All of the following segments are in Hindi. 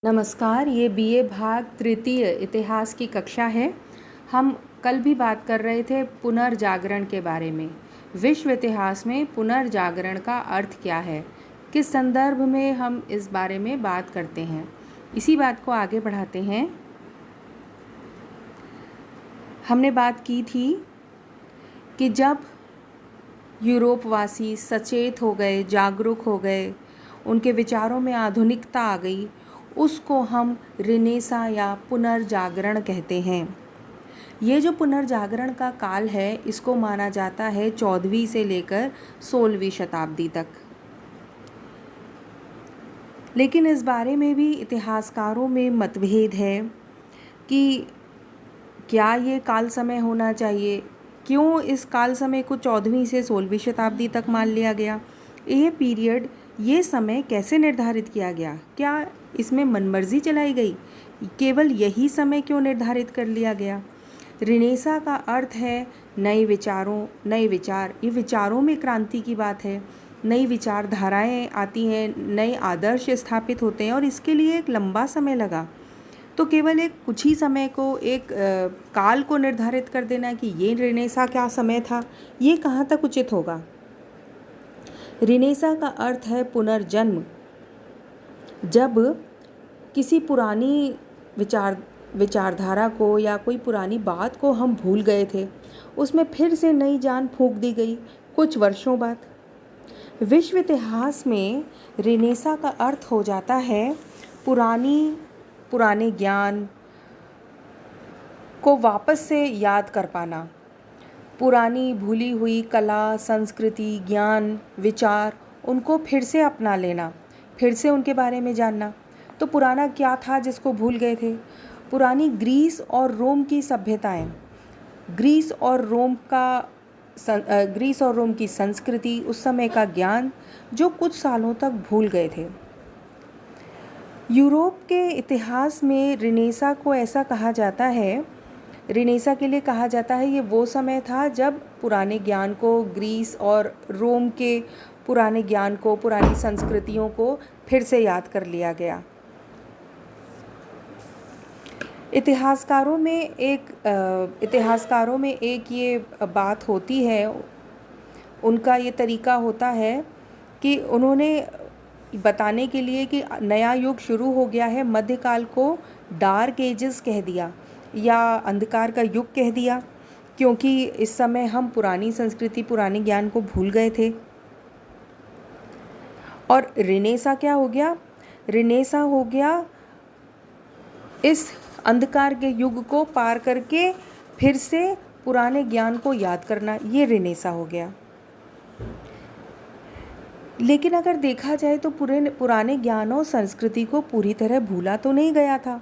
नमस्कार, ये बीए भाग तृतीय इतिहास की कक्षा है। हम कल भी बात कर रहे थे पुनर्जागरण के बारे में। विश्व इतिहास में पुनर्जागरण का अर्थ क्या है, किस संदर्भ में हम इस बारे में बात करते हैं, इसी बात को आगे बढ़ाते हैं। हमने बात की थी कि जब यूरोपवासी सचेत हो गए, जागरूक हो गए, उनके विचारों में आधुनिकता आ गई, उसको हम रिनेसा या पुनर्जागरण कहते हैं। ये जो पुनर्जागरण का काल है, इसको माना जाता है 14वीं से लेकर 16वीं शताब्दी तक। लेकिन इस बारे में भी इतिहासकारों में मतभेद है कि क्या ये काल समय होना चाहिए, क्यों इस काल समय को 14वीं से 16वीं शताब्दी तक मान लिया गया, ये पीरियड, ये समय कैसे निर्धारित किया गया, क्या इसमें मनमर्जी चलाई गई, केवल यही समय क्यों निर्धारित कर लिया गया। रिनेसा का अर्थ है नए विचारों, नए विचार, ये विचारों में क्रांति की बात है। नई विचारधाराएं आती हैं, नए आदर्श स्थापित होते हैं और इसके लिए एक लंबा समय लगा। तो केवल एक कुछ ही समय को, एक काल को निर्धारित कर देना कि ये रिनेसा क्या समय था, ये कहाँ तक उचित होगा। रिनेसा का अर्थ है पुनर्जन्म। जब किसी पुरानी विचारधारा को या कोई पुरानी बात को हम भूल गए थे, उसमें फिर से नई जान फूंक दी गई कुछ वर्षों बाद। विश्व इतिहास में रिनेसा का अर्थ हो जाता है पुराने ज्ञान को वापस से याद कर पाना, पुरानी भूली हुई कला, संस्कृति, ज्ञान, विचार, उनको फिर से अपना लेना, फिर से उनके बारे में जानना। तो पुराना क्या था जिसको भूल गए थे? पुरानी ग्रीस और रोम की सभ्यताएं, ग्रीस और रोम की संस्कृति, उस समय का ज्ञान जो कुछ सालों तक भूल गए थे। यूरोप के इतिहास में रिनेसा को ऐसा कहा जाता है, रिनेसा के लिए कहा जाता है ये वो समय था जब पुराने ज्ञान को, ग्रीस और रोम के पुराने ज्ञान को, पुरानी संस्कृतियों को फिर से याद कर लिया गया। इतिहासकारों में एक ये बात होती है, उनका ये तरीका होता है कि उन्होंने बताने के लिए कि नया युग शुरू हो गया है, मध्यकाल को डार्क एजेस कह दिया या अंधकार का युग कह दिया, क्योंकि इस समय हम पुरानी संस्कृति, पुराने ज्ञान को भूल गए थे। और रिनेसा क्या हो गया? रिनेसा हो गया इस अंधकार के युग को पार करके फिर से पुराने ज्ञान को याद करना, ये रिनेसा हो गया। लेकिन अगर देखा जाए तो पुराने ज्ञान और संस्कृति को पूरी तरह भूला तो नहीं गया था।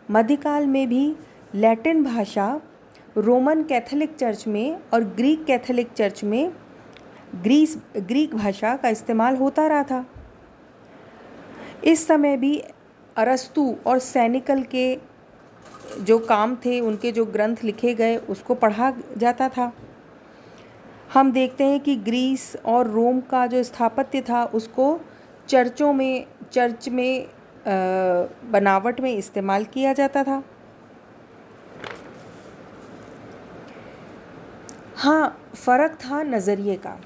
मध्यकाल में भी लैटिन भाषा रोमन कैथोलिक चर्च में और ग्रीक कैथोलिक चर्च में ग्रीक भाषा का इस्तेमाल होता रहा था। इस समय भी अरस्तु और सेनेकल के जो काम थे, उनके जो ग्रंथ लिखे गए, उसको पढ़ा जाता था। हम देखते हैं कि ग्रीस और रोम का जो स्थापत्य था, उसको चर्च में बनावट में इस्तेमाल किया जाता था। हाँ, फर्क था नज़रिए का।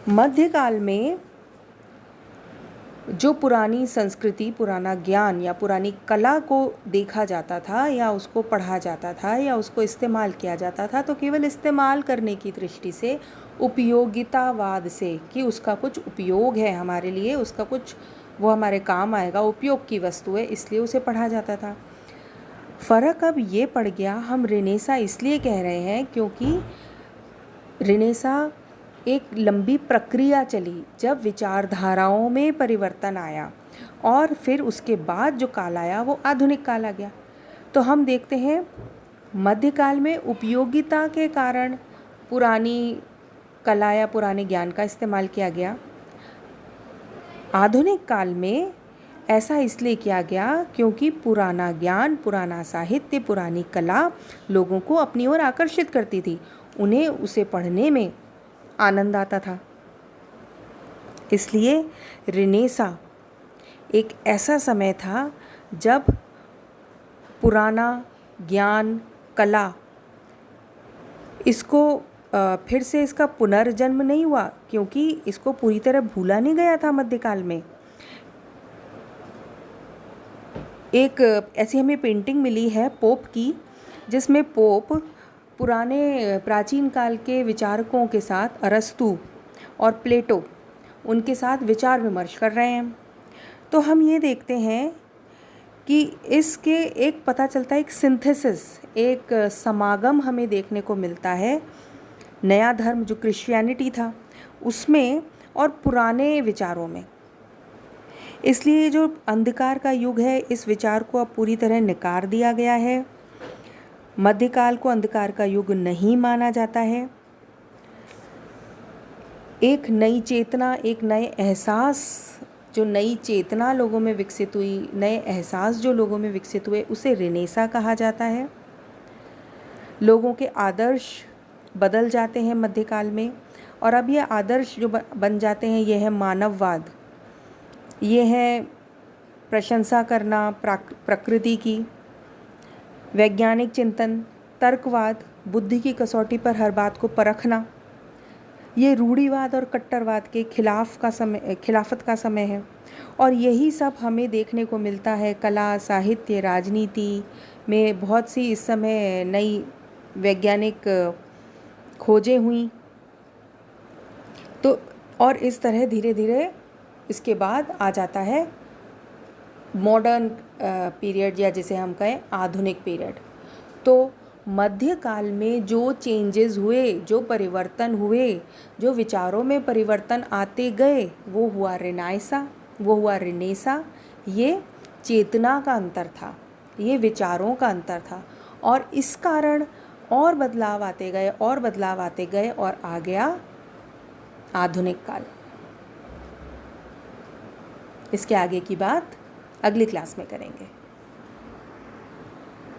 मध्यकाल में जो पुरानी संस्कृति, पुराना ज्ञान या पुरानी कला को देखा जाता था या उसको पढ़ा जाता था या उसको इस्तेमाल किया जाता था, तो केवल इस्तेमाल करने की दृष्टि से, उपयोगितावाद से, कि उसका कुछ उपयोग है हमारे लिए, उसका कुछ वो हमारे काम आएगा, उपयोग की वस्तु है, इसलिए उसे पढ़ा जाता था। फ़र्क अब ये पड़ गया, हम रिनेसा इसलिए कह रहे हैं क्योंकि रिनेसा एक लंबी प्रक्रिया चली, जब विचारधाराओं में परिवर्तन आया और फिर उसके बाद जो काल आया वो आधुनिक काल आ गया। तो हम देखते हैं मध्यकाल में उपयोगिता के कारण पुरानी कला या पुराने ज्ञान का इस्तेमाल किया गया। आधुनिक काल में ऐसा इसलिए किया गया क्योंकि पुराना ज्ञान, पुराना साहित्य, पुरानी कला लोगों को अपनी ओर आकर्षित करती थी, उन्हें उसे पढ़ने में आनंद आता था। इसलिए रिनेसा एक ऐसा समय था जब पुराना ज्ञान, कला, इसको फिर से इसका पुनर्जन्म नहीं हुआ, क्योंकि इसको पूरी तरह भूला नहीं गया था मध्यकाल में। एक ऐसी हमें पेंटिंग मिली है पोप की, जिसमें पोप पुराने प्राचीन काल के विचारकों के साथ, अरस्तु और प्लेटो, उनके साथ विचार विमर्श कर रहे हैं। तो हम ये देखते हैं कि इसके एक पता चलता है, एक सिंथेसिस, एक समागम हमें देखने को मिलता है नया धर्म जो क्रिश्चियनिटी था उसमें और पुराने विचारों में। इसलिए जो अंधकार का युग है, इस विचार को अब पूरी तरह नकार दिया गया है। मध्यकाल को अंधकार का युग नहीं माना जाता है। एक नई चेतना, एक नए एहसास, जो नई चेतना लोगों में विकसित हुई, नए एहसास जो लोगों में विकसित हुए, उसे रेनेसा कहा जाता है। लोगों के आदर्श बदल जाते हैं मध्यकाल में, और अब ये आदर्श जो बन जाते हैं, ये है मानववाद, ये है प्रशंसा करना प्रकृति की, वैज्ञानिक चिंतन, तर्कवाद, बुद्धि की कसौटी पर हर बात को परखना। ये रूढ़िवाद और कट्टरवाद के खिलाफत का समय है। और यही सब हमें देखने को मिलता है कला, साहित्य, राजनीति में। बहुत सी इस समय नई वैज्ञानिक खोजें हुई। तो और इस तरह धीरे धीरे इसके बाद आ जाता है मॉडर्न पीरियड, या जिसे हम कहें आधुनिक पीरियड। तो मध्यकाल में जो चेंजेस हुए, जो परिवर्तन हुए, जो विचारों में परिवर्तन आते गए, वो हुआ रेनेसा। ये चेतना का अंतर था, ये विचारों का अंतर था, और इस कारण और बदलाव आते गए और आ गया आधुनिक काल। इसके आगे की बात अगली क्लास में करेंगे।